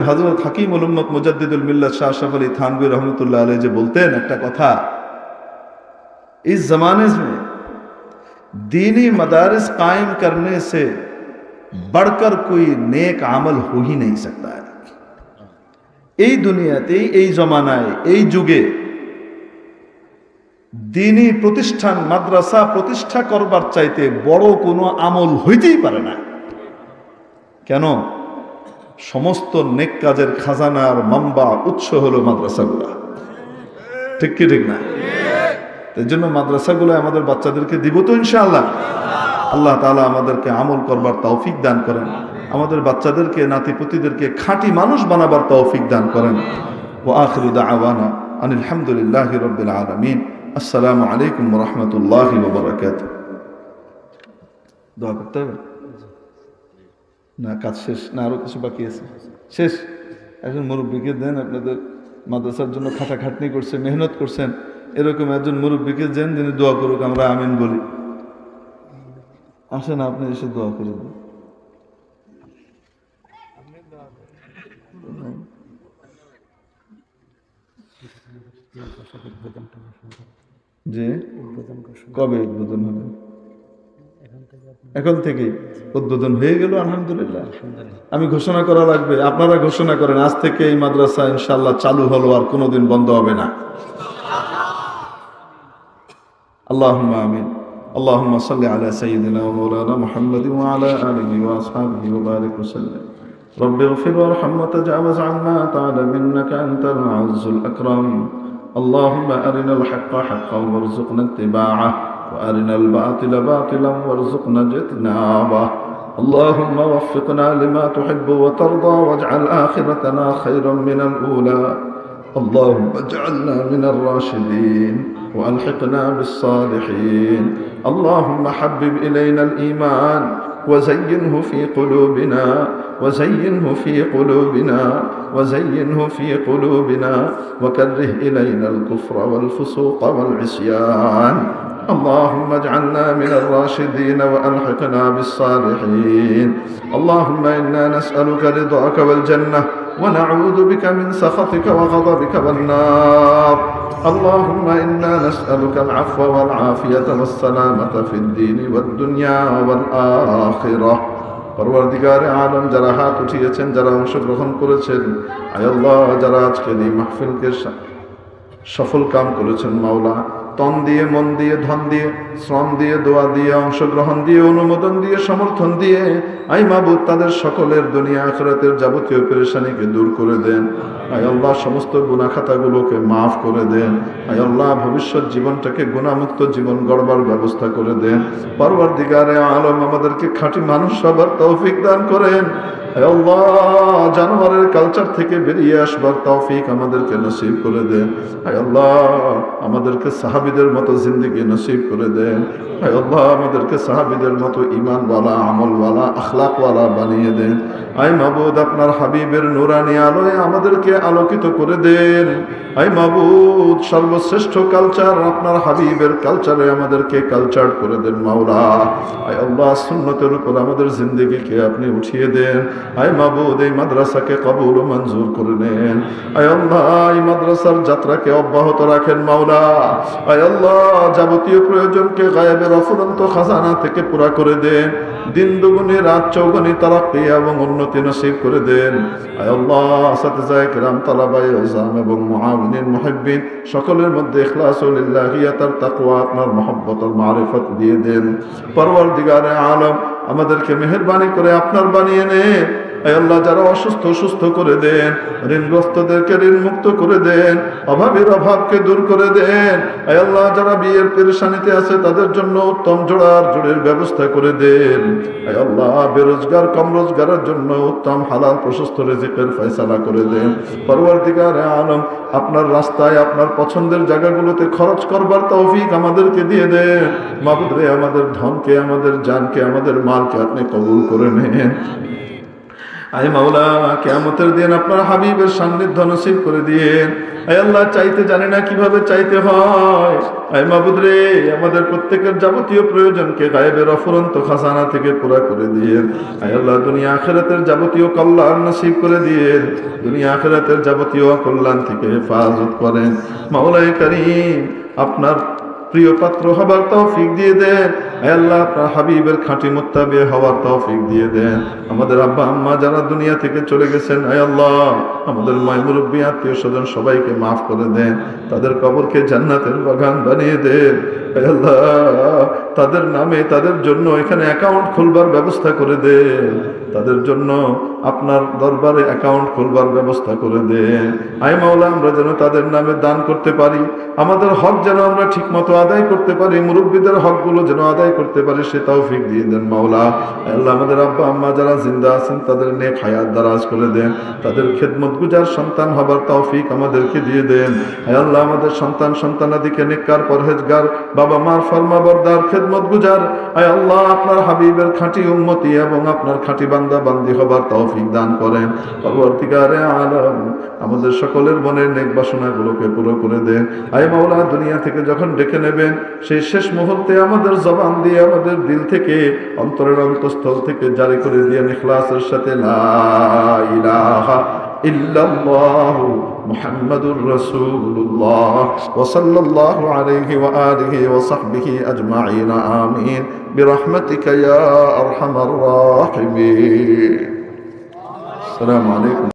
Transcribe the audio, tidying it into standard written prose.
হযরত হাকিমুল উম্মত মুজাদ্দিদুল মিল্লাত শাহ আশরাফ আলী থানভী रहमतुल्लाह अलैह যে বলতেন একটা কথা, इस जमाने में दीनी मदारिस कायम करने से बढ़कर कोई नेक अमल हो ही नहीं सकता है। এই দুনিয়াতে এই জমানায় এই যুগে দীনী প্রতিষ্ঠান মাদ্রাসা প্রতিষ্ঠা করবার চাইতে বড় কোনো আমল হইতেই পারে না। কেন? সমস্ত নেক কাজের খাজানার মাম্বা উৎস হলো মাদ্রাসাগুলো। ঠিক কি ঠিক না? এর জন্য মাদ্রাসাগুলো আমাদের বাচ্চাদেরকে দিব তো ইনশাআল্লাহ। আল্লাহ তাআলা আমাদেরকে আমল করবার তৌফিক দান করেন, আমাদের বাচ্চাদেরকে নাতিপুতিদেরকে খাঁটি মানুষ বানাবার তৌফিক দান করেন। ওয়া আখিরু দাওয়ানা আনিল হামদুলিল্লাহি রাব্বিল আলামিন। আসসালামু আলাইকুম ওয়া রাহমাতুল্লাহি ওয়া বারাকাতুহু। দোয়া করতে হবে না? কাজ শেষ না? আরো কিছু বাকি আছে? শেষ? একজন মুরব্বীকে দেন, আপনাদের মাদ্রাসার জন্য খাটাখাটনি করছে, মেহনত করছেন, এরকম একজন মুরব্বীকে দেন যিনি দোয়া করুক, আমরা আমিন বলি। আসেন আপনি এসে দোয়া করে দেন। যে কবে উদ্বোধন হবে? এখন থেকে উদ্বোধন হয়ে গেল আলহামদুলিল্লাহ। আমি ঘোষণা করা লাগবে? আপনারা ঘোষণা করেন আজ থেকে এই মাদ্রাসা ইনশাআল্লাহ চালু হলো, আর কোনোদিন বন্ধ হবে না। আল্লাহুম্মা আমিন। اللهم صل على سيدنا ومولانا محمد وعلى آله وأصحابه وبارك وسلم. رب اغفر وارحم وتجاوز عما تعلم إنك أنت العز الأكرم. اللهم أرنا الحق حقا وارزقنا اتباعه وأرنا الباطل باطلا وارزقنا اجتنابه. اللهم وفقنا لما تحب وترضى واجعل آخرتنا خيرا من الأولى. اللهم اجعلنا من الراشدين وألحقنا بالصالحين. اللهم حبب إلينا الإيمان وزينه في قلوبنا وزينه في قلوبنا وزينه في قلوبنا وكره إلينا الكفر والفسوق والعصيان. اللهم اجعلنا من الراشدين وألحقنا بالصالحين. اللهم إنا نسألك رضاك والجنة ونعوذ بك من سخطك وغضبك والنار. اللهم إنا نسألك العفو والعافية والسلامة في الدين والدنيا والآخرة. পরওয়ারদিগারে আলম, যারা হাত উঠিয়েছেন, যারা অংশগ্রহণ করেছেন, আয় আল্লাহ, যারা আজকের এই মাহফিলকে সফল কাম করেছেন মাওলা, তন দিয়ে, মন দিয়ে, ধন দিয়ে, শ্রম দিয়ে, দোয়া দিয়ে, অংশগ্রহণ দিয়ে, অনুমোদন দিয়ে, সমর্থন দিয়ে, আই মাবুদ, তাদের সকলের দুনিয়া আখিরাতের যাবতীয় পেরেশানিকে দূর করে দেন। আয় আল্লাহ, সমস্ত গুনাহ খাতাগুলোকে মাফ করে দেন। আয় আল্লাহ, ভবিষ্যৎ জীবনটাকে গুনাহমুক্ত জীবন গড়বার ব্যবস্থা করে দেন। পরওয়ারদিগারে আলম, আমাদেরকে খাঁটি মানুষ হবার তৌফিক দান করেন। আয় আল্লাহ, জানোয়ারের কালচার থেকে বেরিয়ে আসবার তৌফিক আমাদেরকে নসিব করে দেন। আয় আল্লাহ, আমাদেরকে সাহাবীদের মতো জিন্দেগি নসিব করে দেন। আয় আল্লাহ, আমাদেরকে সাহাবীদের মতো ঈমানওয়ালা, আমলওয়ালা, আখলাকওয়ালা বানিয়ে দেন। আয় মাবুদ, আপনার হাবিবের নূরানি আলোয় আমাদেরকে আলোকিত করে দেন। আয় মাবুদ, সর্বশ্রেষ্ঠ কালচার আপনার হাবিবের কালচারে আমাদেরকে কালচার করে দেন মাওলা। আয় আল্লাহ, সুন্নতের উপর আমাদের জিন্দেগিকে আপনি উঠিয়ে দেন। আয় মাবুদ, এই মাদ্রাসাকে কবুল ও মঞ্জুর করে নেন। আয় আল্লাহ, এই মাদ্রাসার যাত্রাকে অব্যাহত রাখেন মাওলা। আয় আল্লাহ, যাবতীয় প্রয়োজনকে গায়েবের অফুরন্ত খাজানা থেকে পুরা করে দেন। দিন দুগুণে রাত চৌগুণে তারাক্কি এবং উন্নতি নসিব করে দেন। আয় আল্লাহ, আসাতিজায়ে কিরাম, তালাবায়ে ইলজাম এবং মুআউনিন মুহিব্বিন সকলের মধ্যে ইখলাস ও লিল্লাহিয়াতার তাকওয়া, আপনার মহব্বত ও মারিফত দিয়ে দেন। পরওয়ারদিগারে আলম, আমাদেরকে মেহেরবানি করে আপনার বানিয়ে নেন। আয় আল্লাহ, যারা অসুস্থ সুস্থ করে দেন, ঋণগ্রস্তদেরকে ঋণ মুক্ত করে দেন, অভাবের অভাবকে দূর করে দেন। আয় আল্লাহ, যারা বিয়ের পেরেশানিতে আছে তাদের জন্য উত্তম জোড়ের ব্যবস্থা করে দেন। আয় আল্লাহ, বেরোজগার কম রোজগারের জন্য উত্তম হালাল প্রশস্ত রিজিকের ফয়সালা করে দেন। পরওয়ারদিগারে আলম, আপনার রাস্তায় আপনার পছন্দের জায়গাগুলোতে খরচ করবার তৌফিক আমাদেরকে দিয়ে দেন। মাবুদ রে, আমাদের ধনকে, আমাদের জানকে, আমাদের মালকে আপনি কবুল করে নেন। আয় মাওলা, কিয়ামতের দিন আপনার হাবিবের সান্নিধ্য নসিব করে দিয়েন। আয় আল্লাহ, চাইতে জানি না কিভাবে চাইতে হয়। আয় মাবুদ রে, আমাদের প্রত্যেকের যাবতীয় প্রয়োজনকে গায়েবের অফুরন্ত খাজানা থেকে পুরা করে দিয়েন। আয় আল্লাহ, দুনিয়া আখিরাতের যাবতীয় কল্যাণ নসিব করে দিয়েন। দুনিয়া আখিরাতের যাবতীয় কল্যাণ থেকে হেফাজত করেন। মাওলায়ে কারীম, আপনার প্রিয় পাত্র হবার তৌফিক দিয়ে দেন। আয় আল্লাহ, আপনার হাবিবের খাঁটি মুত্তাবি হওয়ার তৌফিক দিয়ে দেন। আমাদের আব্বা আম্মা যারা দুনিয়া থেকে চলে গেছেন, আয় আল্লাহ, আমাদের মায় মুরব্বী আত্মীয় স্বজন সবাইকে মাফ করে দেন। তাদের কবরকে জান্নাতের বাগান বানিয়ে দেন। আয় আল্লাহ, তাদের নামে তাদের জন্য এখানে অ্যাকাউন্ট খুলবার ব্যবস্থা করে দেন। তাদের জন্য আপনার দরবারে অ্যাকাউন্ট খুলবার ব্যবস্থা করে দেন। আয় মাওলা, আমরা যেন তাদের নামে দান করতে পারি, আমাদের হক যেন আমরা ঠিক মতো আদায় করতে পারি, মুরব্বীদের হকগুলো যেন আদায় করতে পারি, সে তৌফিক দিয়ে দেন মাওলা। আল্লাহ, আমাদের আব্বা আম্মা যারা জিন্দা আছেন তাদের নেক হায়াত দারাজ করে দেন। তাদের খেদমত গুজার সন্তান হবার তৌফিক আমাদেরকে দিয়ে দেন। আল্লাহ, আমাদের সন্তান সন্তানাদিকে নেককার পরহেজগার, বাবা মার ফরমাবরদার, খেদমত গুজার, আয় আল্লাহ, আপনার হাবিবের খাঁটি উম্মতি এবং আপনার খাঁটি বান্দা বান্দি হবার তৌফিক দান করেন। পরবর্তীকালে আলম, আমাদের সকলের মনের নেক বাসনাগুলোকে পুরো করে দেন। আয় মাওলা, দুনিয়া থেকে যখন ডেকে নেবেন, সেই শেষ মুহূর্তে আমাদের জবান দিয়ে, আমাদের দিল থেকে, অন্তরের অন্তঃস্থল থেকে জারি করে দিয়ে ইখলাসের সাথে লা ইলাহা ইল্লাল্লাহু মুহাম্মাদুর রাসূলুল্লাহ ওয়া সাল্লাল্লাহু আলাইহি ওয়া আলিহি ওয়া সাহবিহি আজমাইন, আমিন বিরহমাতিকা ইয়া আরহামার রাহিমিন। আসসালামু আলাইকুম।